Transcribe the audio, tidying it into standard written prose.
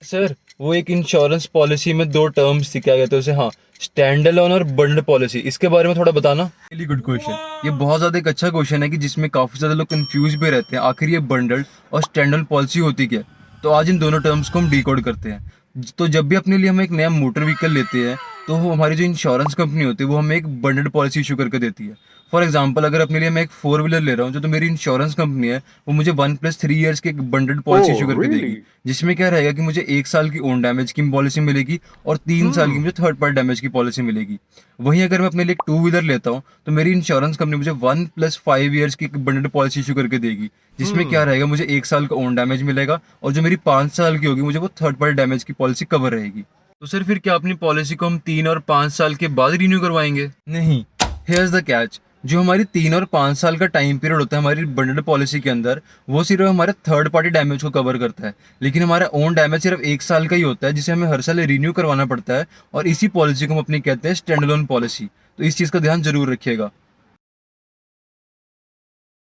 Sir वो एक insurance policy में दो टर्म्स थी, क्या कहते हैं उसे, हाँ, स्टैंड अलोन और बंडल पॉलिसी, इसके बारे में थोड़ा बताना। Really good question. ये बहुत ज्यादा एक अच्छा क्वेश्चन है कि जिसमें काफी ज्यादा लोग कंफ्यूज भी रहते हैं आखिर ये बंडल और स्टैंड अलोन पॉलिसी होती क्या है। तो आज इन दोनों टर्म्स को हम डिकोड करते हैं। तो जब भी अपने लिए हम एक नया मोटर व्हीकल लेते हैं तो वो हमारी जो इंश्योरेंस कंपनी होती है वो हमें एक बंडल पॉलिसी इशू करके देती है। फॉर एग्जाम्पल, अगर अपने लिए मैं एक फोर व्हीलर ले रहा हूँ, जो तो मेरी इंश्योरेंस कंपनी है वो मुझे 1+3 ईयर्स की एक बंडल्ड पॉलिसी इशू करके देगी, जिसमें क्या रहेगा कि मुझे 1 साल की ओन डैमेज की पॉलिसी मिलेगी और 3 साल की मुझे थर्ड पार्टी डैमेज की पॉलिसी मिलेगी। वहीं अगर मैं अपने लिए एक टू व्हीलर लेता हूँ तो मेरी इंश्योरेंस कंपनी मुझे 1+5 ईयर्स की एक बंडल्ड पॉलिसी इशू करके देगी, जिसमें क्या रहेगा, मुझे 1 साल का ओन डैमेज मिलेगा और जो मेरी 5 साल की होगी मुझे वो थर्ड पार्टी डैमेज की पॉलिसी कवर रहेगी। तो सर फिर क्या अपनी पॉलिसी को हम 3 और 5 साल के बाद रिन्यू करवाएंगे? नहीं, हेयर्स द कैच। जो हमारी 3 और 5 साल का टाइम पीरियड होता है हमारी बंडल पॉलिसी के अंदर, वो सिर्फ हमारे थर्ड पार्टी डैमेज को कवर करता है, लेकिन हमारा ओन डैमेज सिर्फ 1 साल का ही होता है, जिसे हमें हर साल रिन्यू करवाना पड़ता है। और इसी पॉलिसी को हम अपनी कहते हैं स्टैंड अलोन पॉलिसी। तो इस चीज़ का ध्यान जरूर रखिएगा।